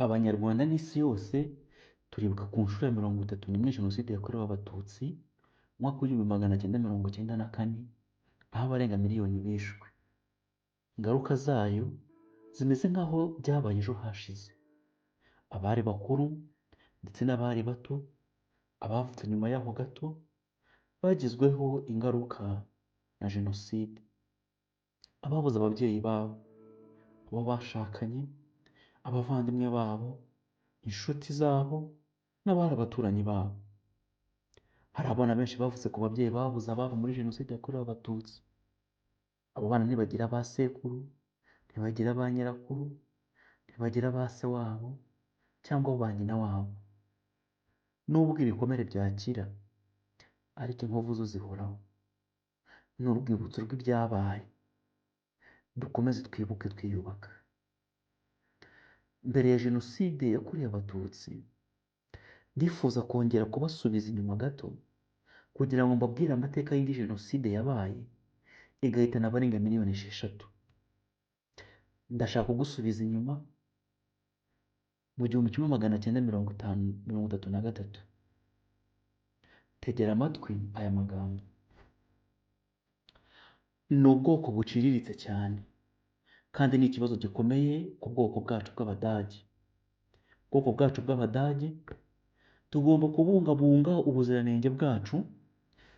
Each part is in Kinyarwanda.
Abanyarwanda n'isi yose turibuka ku nshuro ya 31 Jenoside yakorewe Abatutsi mu mwaka w'igihumbi 1994, aho abarenga miliyoni bishwe. Ingaruka zayo zimeze nk'aho byabaye ejo hashize. Abari bakuru ndetse n'abari bato, abavutse nyuma yaho gato, bagizweho ingaruka na Jenoside. Ababuze ababyeyi babo, abo bashakanye, abavandimwe babo, inshuti zabo n'abari abaturanyi babo. Hari abana benshi bavutse ku babyeyi babuze ababo muri Jenoside yakorewe Abatutsi. Abo bana ntibagira ba sekuru, ntibagira ba nyirakuru, ntibagira ba se wabo cyangwa ba nyina wabo. Nubwo ibikomere byakira, ariko inkovu zo zihoraho. Ni urwibutso rw'ibyabaye. Dukomeze twibuke twiyubaka. Mbere ya Jenoside yakorewe Abatutsi, ndifuza kongera kubasubiza inyuma gato kugira ngo mbabwire amateka y'indi Jenoside yabaye igahitana abarenga miliyoni 6. Ndashaka kugusubiza inyuma mu 1933. Tegera amatwi aya magambo. Ni ubwoko buciriritse cyane kandi ni ikibazo gikomeye ku bwoko bwacu bw'Abadage. Ubwoko bwacu bw'Abadage tugomba kubungabunga ubuziranenge bwacu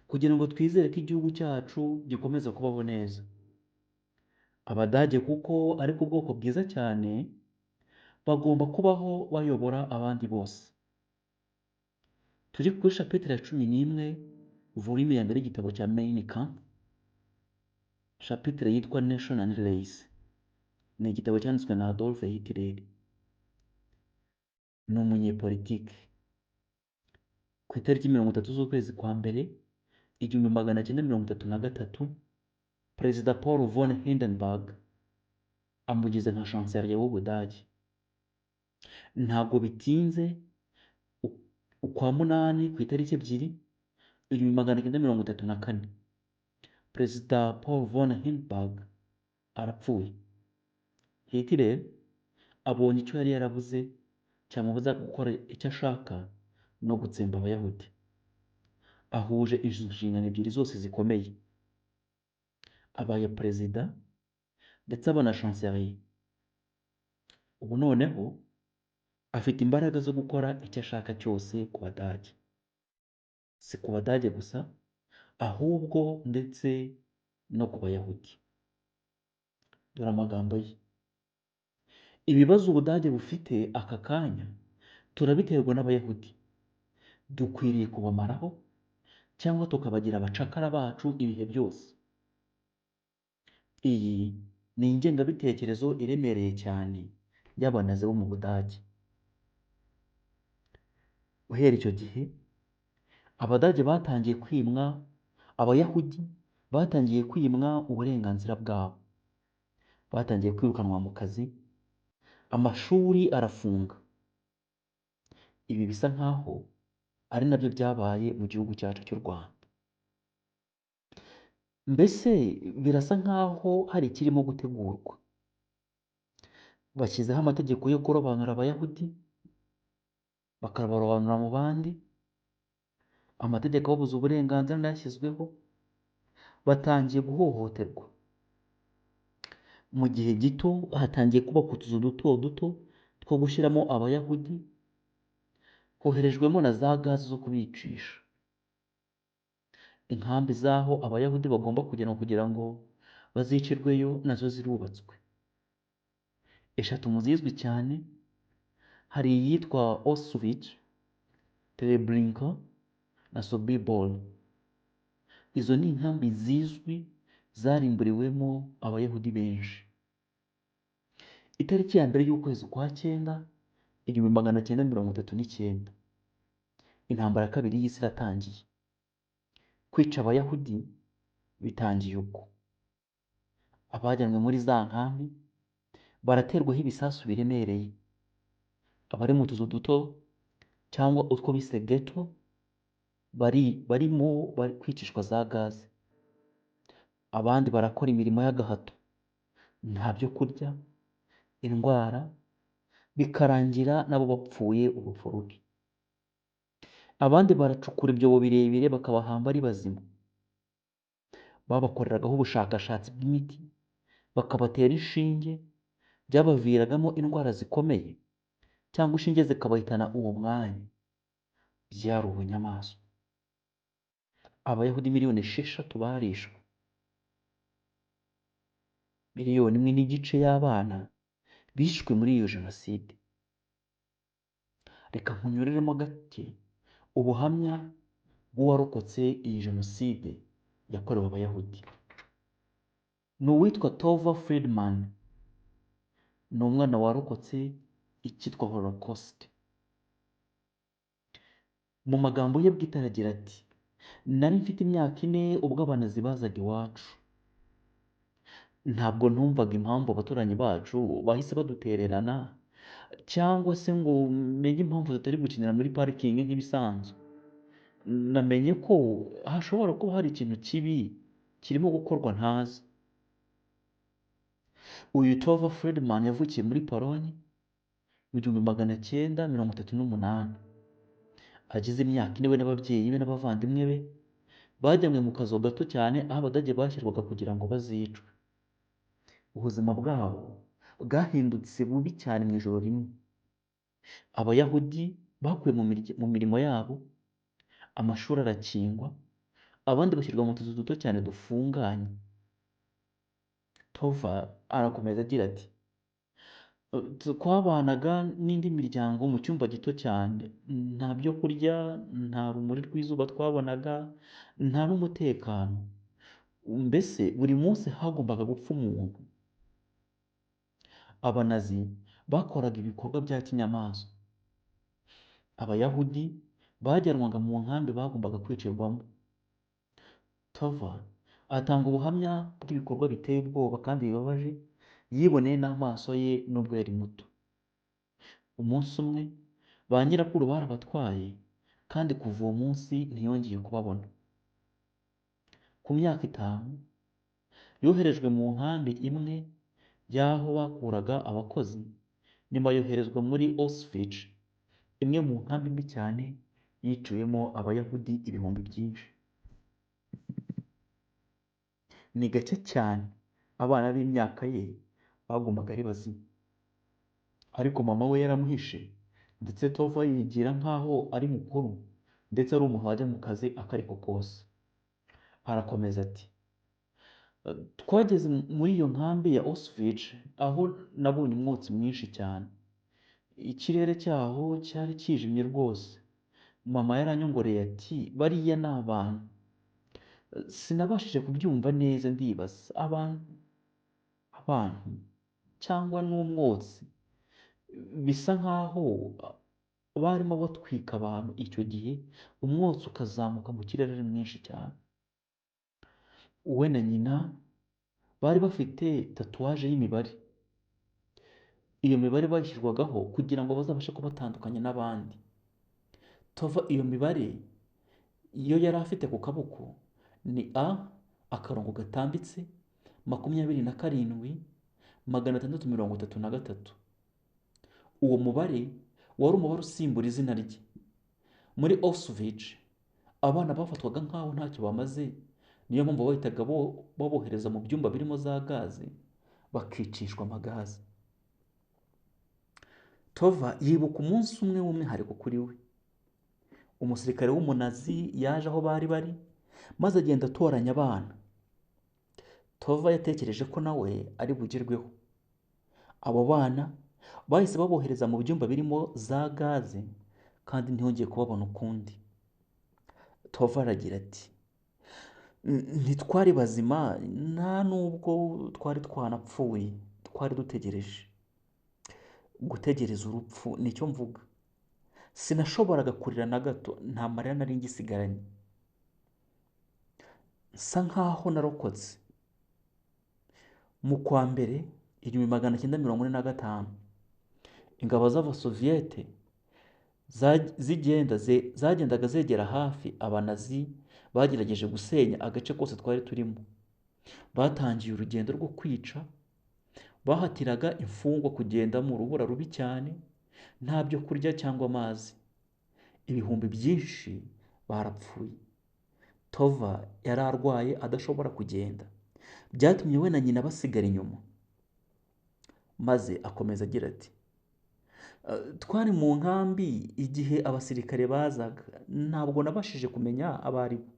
kugira ngo twizere ko igihugu cyacu gikomeza kubaho neza. Abadage kuko ari ku bwoko bwiza cyane, bagomba kubaho bayobora abandi bose. Turi kuri chapitre ya 11, volume ya mbere y'igitabo cya Mein Kampf, chapitre yitwa Nation and Race. Ni igitabo cyanditswe na Adolf Hitler. Ni umunyepolitike. Ku itariki 30 z'ukwezi kwa mbere 1933, Perezida Paul von Hindenburg amugize nka chancelier w'Ubudage. Ntabwo bitinze, ukwa munani ku itariki 2 1934, Perezida Paul von Hindenburg arapfuye. Hitler abonye icyo yari yarabuze cyamubuza gukora icyo ashaka no gutsemba Abayahudi. Ahuje inshingano ebyiri zose zikomeye. Abaye perezida ndetse aba na chancelier. Ubu noneho afite imbaraga zo gukora icyo ashaka cyose ku Badage. Si ku Badage gusa, ahubwo ndetse no ku Bayahudi. Dore amagambo ye. Ibibazo Ubudage bufite aka kanya turabiterwa n'Abayahudi. Dukwiriye kubamaraho cyangwa tukabagira abacakara bacu ibihe byose. Iyi ni ingengabitekerezo iremereye cyane y'abanazi bo mu Budage. Guhera icyo gihe, Abadage batangiye kwimwa, Abayahudi batangiye kwimwa uburenganzira bwabo. Batangiye kwirukanwa mu kazi, amashuri arafunga. Ibi bisa nkaho ari nabyo byabaye mu gihugu cyacu cy'u Rwanda. Mbese birasa nkaho hari ikirimo gutegurwa. Bashyizeho amategeko yo kurobanura Abayahudi, bakabarobanura mu bandi. Amategeko ababuza uburenganzira yashyizweho. Batangiye guhohoterwa. Mu gihe gito hatangiye kubakwa utuzu duto duto two gushyiramo Abayahudi. Hoherejwemo na za gazi zo kubicisha. Inkambi z'aho Abayahudi bagomba kugera kugira ngo bazicirweyo nazo zirubatswe. 3 mu zizwi cyane, hari iyitwa Auschwitz, Treblinka na Sobibor. Izo ni inkambi zizwi zarimburiwemo Abayahudi benshi. Itariki ya mbere y'ukwezi kwa 9 1939, intambara ya kabiri y'isi iratangiye. Kwica Abayahudi bitangiye ubwo. Abajyanwe muri za nkambi baraterwaho ibisasu biremereye. Abari mu tuzu duto cyangwa utwo bise ghetto barimo kwicishwa za gaze. Abandi barakora imirimo y'agahato. Nta byo kurya, indwara bikarangira nabo bapfuye urupfu rubi. Abandi baracukura ibyobo birebire bakabahamba ari bazima, babakoreragaho ubushakashatsi bw'imiti, bakabatera inshinge, byabaviragamo indwara zikomeye cyangwa inshinge zikabahitana uwo mwanya. Byari ubunyamaswa. Abayahudi 6,000,000 barishwe. 1,500,000 y'abana bishwe muri iyo jenoside. Reka nkunyuriremo gake ubuhamya bw'uwarokotse iyi jenoside yakorewe abayahudi. Ni uwitwa Tova Friedman. Ni umwana warokotse icyitwa Holocaust. Mu magambo ye bwite aragira ati, nari mfite imyaka 4 ubwo abanazi bazaga iwacu. Ntabwo numvaga impamvu abaturanyi bacu bahise badutererana cyangwa se ngo menye impamvu tutari gukinira muri parikingi nk'ibisanzwe. Namenye ko hashobora kuba hari ikintu kibi kirimo gukorwa ntazi. Uyu Tova Friedman yavukiye muri Polonye mu 1938. Agize imyaka 4 we n'ababyeyi be n'abavandimwe be bajyanywe mu kazu gato cyane aho abadage bashyirwaga kugira ngo bazicwe. Ubuzima bwabo bwahindutse bubi cyane mu ijoro rimwe. Abayahudi bakuwe mu mirimo yabo, amashuri arakingwa, abandi bashyirwa mu tuzu duto cyane dufunganye. Tova arakomeza agira ati, twabanaga n'indi miryango mu cyumba gito cyane, nta byo kurya, nta rumuri rw'izuba twabonaga, nta n'umutekano. Mbese buri munsi hagombaga gupfa umuntu. Abanazi bakoraga ibikorwa bya kinyamaswa. Abayahudi bajyanwaga mu nkambi bagombaga kwicirwamo. Tova atanga ubuhamya bw'ibikorwa biteye ubwoba kandi bibabaje yiboneye n'amaso ye nubwo yari muto. Umunsi umwe ba nyirakuru barabatwaye kandi kuva uwo munsi ntiyongeye kubabona. Ku myaka 5 yoherejwe mu nkambi imwe y'aho bakuraga abakozi, nyuma yoherezwa muri Auschwitz, imwe mu nkambi mbi cyane yiciwemo abayahudi ibihumbi byinshi. Ni gake cyane abana b'imyaka ye bagombaga ari bazima, ariko mama we yaramuhishe ndetse Tova yigira nkaho ari mukuru ndetse ari umuntu wajya mu kazi akariko kose. Arakomeza ati, twageze muri iyo nkambi ya Auschwitz aho nabonye umwotsi mwinshi cyane. Ikirere cyaho cyari kijimye rwose. Mama yaranyongoreye ati, bariya ni abantu. Sinabashije kubyumva neza, ndibaza abantu cyangwa n'umwotsi. Bisa nkaho barimo batwika abantu icyo gihe, umwotsi ukazamuka mu kirere ari mwinshi cyane. We na nyina bari bafite tatuwaje y'imibare. Iyo mibare bayishyirwagaho kugira ngo bazabashe kubatandukanya n'abandi. Tova iyo mibare iyo yari afite ku kaboko ni akarongo gatambitse 27,633. Uwo mubare wari umubare usimbura izina rye. Muri Auschwitz abana bafatwaga nkaho ntacyo bamaze, niyo mpamvu bahitaga babohereza mu byumba birimo za gaze bakicishwa amagaze. Tova yibuka umunsi umwe w'umwihariko kuri we. Umusirikare w'umunazi yaje aho bari maze agenda atoranya abana. Tova yatekereje ko nawe ari bugerweho. Abo bana bahise babohereza mu byumba birimo za gaze kandi ntihongeye kubabona ukundi. Tova aragira ati, ntitwari bazima nta nubwo twari twanapfuye, twari dutegereje. Gutegereza urupfu nicyo mvuga. Sinashoboraga kurira na gato, nta marira nari ngisigaranye. Nsa nkaho narokotse. Mu kwa mbere 1945 ingabo z'Abasoviyete zagendaga zegera hafi. Abanazi bagerageje gusenya agace kose twari turimo. Batangiye urugendo rwo kwica, bahatiraga imfungwa kugenda mu rubura rubi cyane, nta byo kurya cyangwa amazi. Ibihumbi byinshi barapfuye. Tova yari arwaye adashobora kugenda, byatumye we na nyina basigara inyuma. Maze akomeza agira ati, twari mu nkambi igihe abasirikare bazaga, ntabwo nabashije kumenya abo ari bo.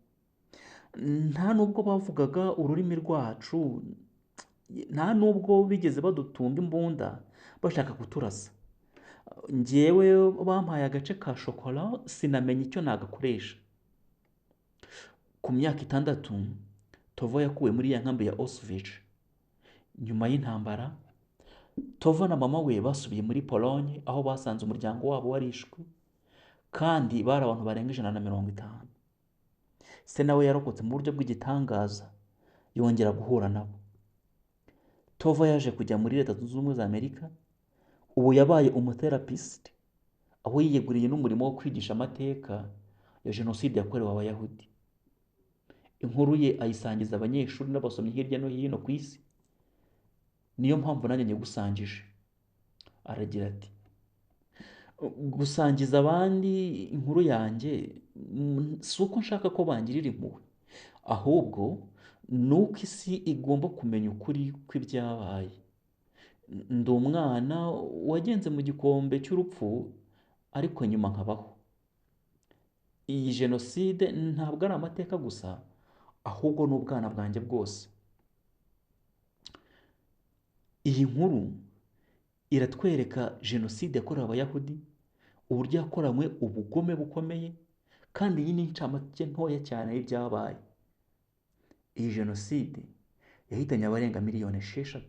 Nta nubwo bavugaga ururimi rwacu, nta nubwo bigeze badutunga imbunda bashaka kuturasa. Njyewe bampaye agace ka shokora, sinamenye icyo nagakoresha. Ku myaka 6 Tova yakuwe muri ya nkambi ya Auschwitz. Nyuma y'intambara, Tova na mama we basubiye muri Pologne, aho basanze umuryango wabo warishwe, kandi bari abantu barenga 150. Se nawe yarokotse mu buryo bw'igitangaza, yongera guhura nabo. Tova yaje kujya muri Leta Zunze Ubumwe za Amerika. Ubu yabaye umutherapist, aho yiyeguriye n'umurimo wo kwigisha amateka ya Jenoside yakorewe Abayahudi. Inkuru ye ayisangiza abanyeshuri n'abasomyi hirya no hino ku isi. Niyo mpamvu nanjye nyigusangije. Aragira ati, gusangiza abandi inkuru yanjye si uko nshaka ko bangirira impuhwe, ahubwo ni uko isi igomba kumenya ukuri kw'ibyabaye. Ndi umwana wagenze mu gikombe cy'urupfu, ariko nyuma nkabaho. Iyi Jenoside ntabwo ari amateka gusa, ahubwo ni ubwana bwanjye bwose. Iyi nkuru iratwereka Jenoside yakorewe Abayahudi, uburyo yakoranywe ubugome bukomeye, kandi iyi ni incamake ntoya cyane y'ibyabaye. Iyi Jenoside yahitanye abarenga miliyoni 6.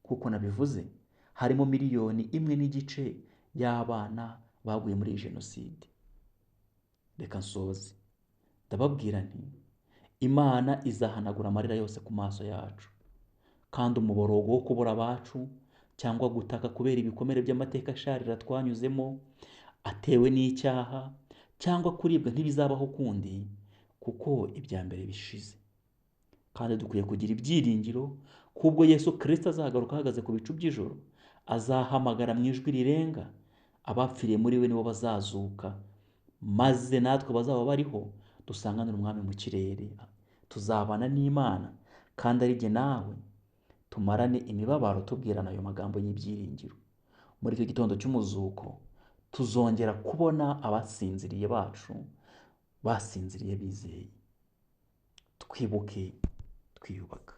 Kuko nabivuze, harimo 1,5 miliyoni y'abana baguye muri iyi Jenoside. Reka nsoze ndababwira nti, Imana izahanagura amarira yose ku maso yacu, kandi umuborogo wo kubura abacu cyangwa gutaka kubera ibikomere by'amateka asharira twanyuzemo, atewe n'icyaha cyangwa kuribwa ntibizabaho kundi, kuko ibya mbere bishize. Kandi dukwiye kugira ibyiringiro kubwo Yesu Kristo azagaruka ahagaze ku bicu by'ijoro, azahamagara mu ijwi rirenga, abapfiriye muri we nibo bazazuka, maze natwe bazaba bariho dusanganira umwami mu kirere. Tuzabana n'Imana, kandi ari jye nawe tumarane imibabaro tubwirana ayo magambo y'ibyiringiro. Muri icyo gitondo cy'umuzuko tuzongera kubona abasinziriye bacu basinziriye bizeye. Twibuke twiyubaka.